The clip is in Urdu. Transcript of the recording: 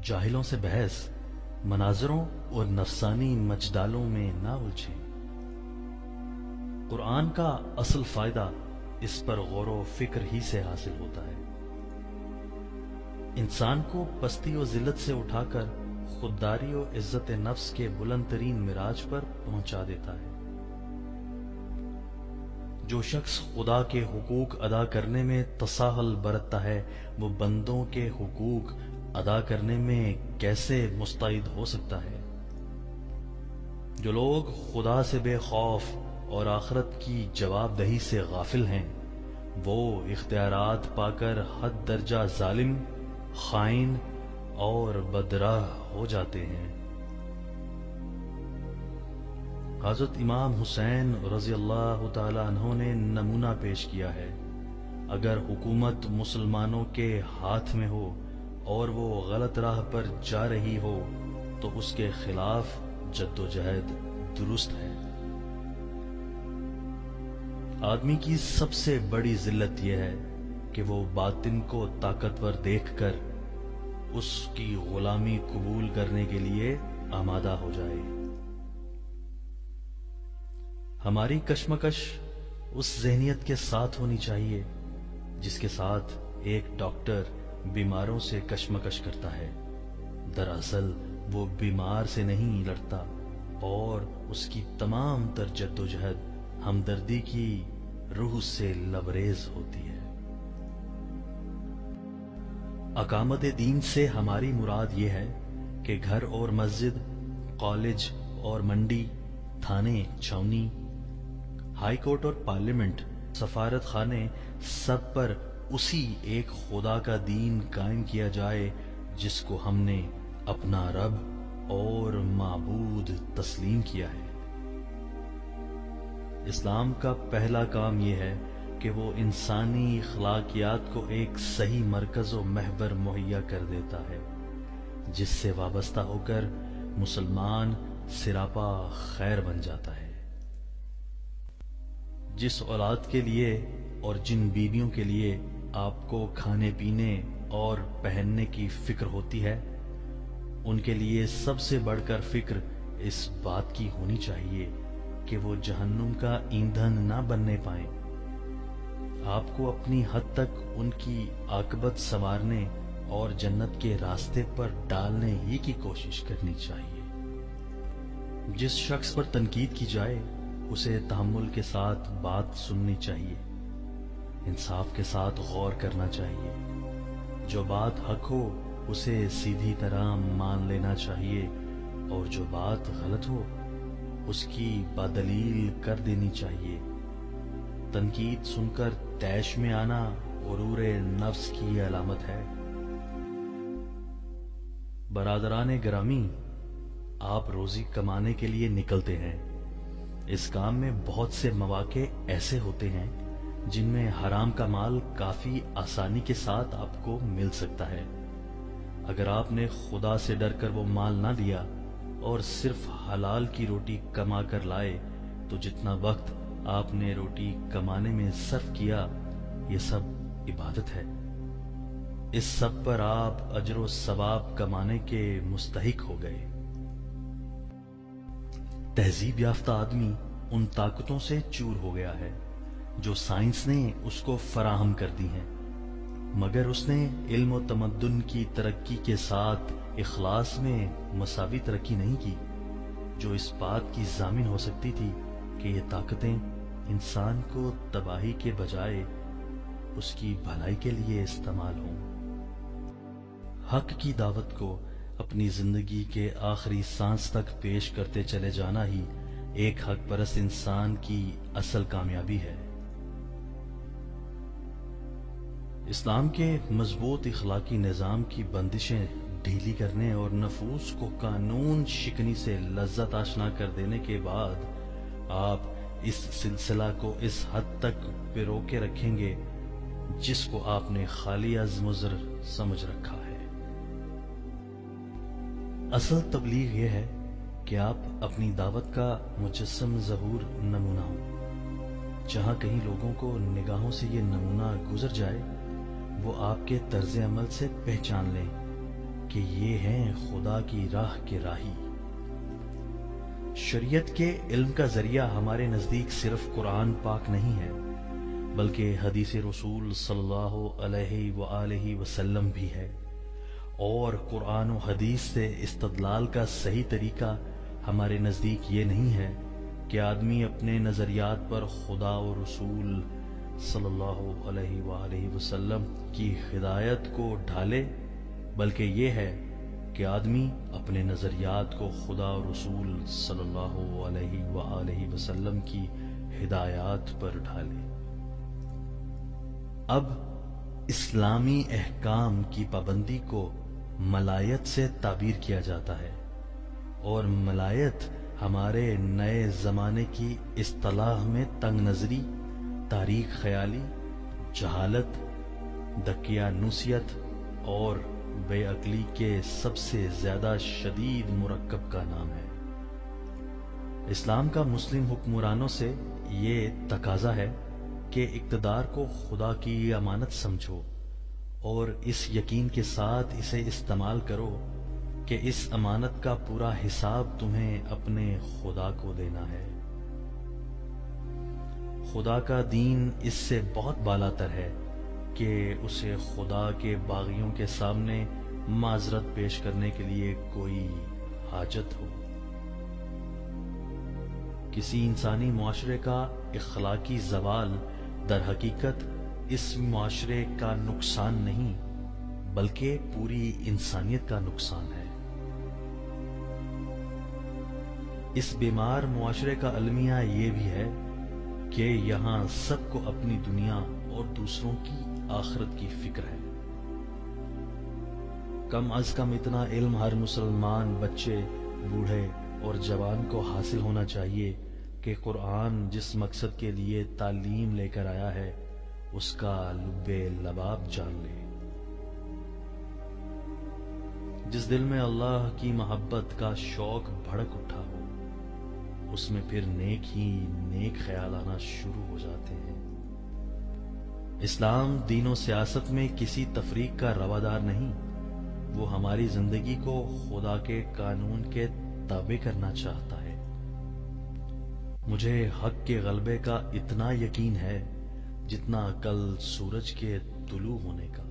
جاہلوں سے بحث، مناظروں اور نفسانی مجدالوں میں نہ الجھیں۔ قرآن کا اصل فائدہ اس پر غور و فکر ہی سے حاصل ہوتا ہے۔ انسان کو پستی و ذلت سے اٹھا کر خودداری و عزت نفس کے بلند ترین معراج پر پہنچا دیتا ہے۔ جو شخص خدا کے حقوق ادا کرنے میں تساہل برتتا ہے، وہ بندوں کے حقوق ادا کرنے میں کیسے مستعد ہو سکتا ہے؟ جو لوگ خدا سے بے خوف اور آخرت کی جواب دہی سے غافل ہیں، وہ اختیارات پا کر حد درجہ ظالم، خائن اور بدراہ ہو جاتے ہیں۔ حضرت امام حسین رضی اللہ تعالی عنہ نے نمونہ پیش کیا ہے۔ اگر حکومت مسلمانوں کے ہاتھ میں ہو اور وہ غلط راہ پر جا رہی ہو تو اس کے خلاف جد و جہد درست ہے۔ آدمی کی سب سے بڑی ذلت یہ ہے کہ وہ باطن کو طاقتور دیکھ کر اس کی غلامی قبول کرنے کے لیے آمادہ ہو جائے۔ ہماری کشمکش اس ذہنیت کے ساتھ ہونی چاہیے جس کے ساتھ ایک ڈاکٹر بیماروں سے کشمکش کرتا ہے۔ دراصل وہ بیمار سے نہیں لڑتا اور اس کی تمام تر جد و جہد ہمدردی کی روح سے لبریز ہوتی ہے۔ اقامت دین سے ہماری مراد یہ ہے کہ گھر اور مسجد، کالج اور منڈی، تھانے، چھاؤنی، ہائی کورٹ اور پارلیمنٹ، سفارت خانے، سب پر اسی ایک خدا کا دین قائم کیا جائے جس کو ہم نے اپنا رب اور معبود تسلیم کیا ہے۔ اسلام کا پہلا کام یہ ہے کہ وہ انسانی اخلاقیات کو ایک صحیح مرکز و محور مہیا کر دیتا ہے جس سے وابستہ ہو کر مسلمان سراپا خیر بن جاتا ہے۔ جس اولاد کے لیے اور جن بیویوں کے لیے آپ کو کھانے پینے اور پہننے کی فکر ہوتی ہے، ان کے لیے سب سے بڑھ کر فکر اس بات کی ہونی چاہیے کہ وہ جہنم کا ایندھن نہ بننے پائیں۔ آپ کو اپنی حد تک ان کی عاقبت سنوارنے اور جنت کے راستے پر ڈالنے ہی کی کوشش کرنی چاہیے۔ جس شخص پر تنقید کی جائے اسے تحمل کے ساتھ بات سننی چاہیے، انصاف کے ساتھ غور کرنا چاہیے۔ جو بات حق ہو اسے سیدھی طرح مان لینا چاہیے اور جو بات غلط ہو اس کی بدلیل کر دینی چاہیے۔ تنقید سن کر طیش میں آنا غرور نفس کی علامت ہے۔ برادران گرامی، آپ روزی کمانے کے لیے نکلتے ہیں۔ اس کام میں بہت سے مواقع ایسے ہوتے ہیں جن میں حرام کا مال کافی آسانی کے ساتھ آپ کو مل سکتا ہے۔ اگر آپ نے خدا سے ڈر کر وہ مال نہ دیا اور صرف حلال کی روٹی کما کر لائے تو جتنا وقت آپ نے روٹی کمانے میں صرف کیا یہ سب عبادت ہے۔ اس سب پر آپ اجر و ثواب کمانے کے مستحق ہو گئے۔ تہذیب یافتہ آدمی ان طاقتوں سے چور ہو گیا ہے جو سائنس نے اس کو فراہم کر دی ہیں، مگر اس نے علم و تمدن کی ترقی کے ساتھ اخلاص میں مساوی ترقی نہیں کی جو اس بات کی ضامن ہو سکتی تھی کہ یہ طاقتیں انسان کو تباہی کے بجائے اس کی بھلائی کے لیے استعمال ہوں۔ حق کی دعوت کو اپنی زندگی کے آخری سانس تک پیش کرتے چلے جانا ہی ایک حق پرست انسان کی اصل کامیابی ہے۔ اسلام کے مضبوط اخلاقی نظام کی بندشیں ڈھیلی کرنے اور نفوس کو قانون شکنی سے لذت آشنا کر دینے کے بعد آپ اس سلسلہ کو اس حد تک پرو کے رکھیں گے جس کو آپ نے خالی از مضر سمجھ رکھا ہے۔ اصل تبلیغ یہ ہے کہ آپ اپنی دعوت کا مجسم ظہور نمونہ ہو۔ جہاں کہیں لوگوں کو نگاہوں سے یہ نمونہ گزر جائے وہ آپ کے طرز عمل سے پہچان لیں کہ یہ ہیں خدا کی راہ کے راہی۔ شریعت کے علم کا ذریعہ ہمارے نزدیک صرف قرآن پاک نہیں ہے، بلکہ حدیث رسول صلی اللہ علیہ وآلہ وسلم بھی ہے۔ اور قرآن و حدیث سے استدلال کا صحیح طریقہ ہمارے نزدیک یہ نہیں ہے کہ آدمی اپنے نظریات پر خدا و رسول صلی اللہ علیہ وآلہ وسلم کی ہدایت کو ڈھالے، بلکہ یہ ہے کہ آدمی اپنے نظریات کو خدا و رسول صلی اللہ علیہ وآلہ وسلم کی ہدایات پر ڈھالے۔ اب اسلامی احکام کی پابندی کو ملایت سے تعبیر کیا جاتا ہے، اور ملایت ہمارے نئے زمانے کی اصطلاح میں تنگ نظری، تاریخ خیالی، جہالت، دقیانوسیت اور بے عقلی کے سب سے زیادہ شدید مرکب کا نام ہے۔ اسلام کا مسلم حکمرانوں سے یہ تقاضا ہے کہ اقتدار کو خدا کی امانت سمجھو اور اس یقین کے ساتھ اسے استعمال کرو کہ اس امانت کا پورا حساب تمہیں اپنے خدا کو دینا ہے۔ خدا کا دین اس سے بہت بالاتر ہے کہ اسے خدا کے باغیوں کے سامنے معذرت پیش کرنے کے لیے کوئی حاجت ہو۔ کسی انسانی معاشرے کا اخلاقی زوال در حقیقت اس معاشرے کا نقصان نہیں، بلکہ پوری انسانیت کا نقصان ہے۔ اس بیمار معاشرے کا المیہ یہ بھی ہے کہ یہاں سب کو اپنی دنیا اور دوسروں کی آخرت کی فکر ہے۔ کم از کم اتنا علم ہر مسلمان بچے، بوڑھے اور جوان کو حاصل ہونا چاہیے کہ قرآن جس مقصد کے لیے تعلیم لے کر آیا ہے اس کا لب لباب جان لے۔ جس دل میں اللہ کی محبت کا شوق بھڑک اٹھا ہو، اس میں پھر نیک ہی نیک خیال آنا شروع ہو جاتے ہیں۔ اسلام دین و سیاست میں کسی تفریق کا روادار نہیں، وہ ہماری زندگی کو خدا کے قانون کے تابع کرنا چاہتا ہے۔ مجھے حق کے غلبے کا اتنا یقین ہے جتنا کل سورج کے طلوع ہونے کا۔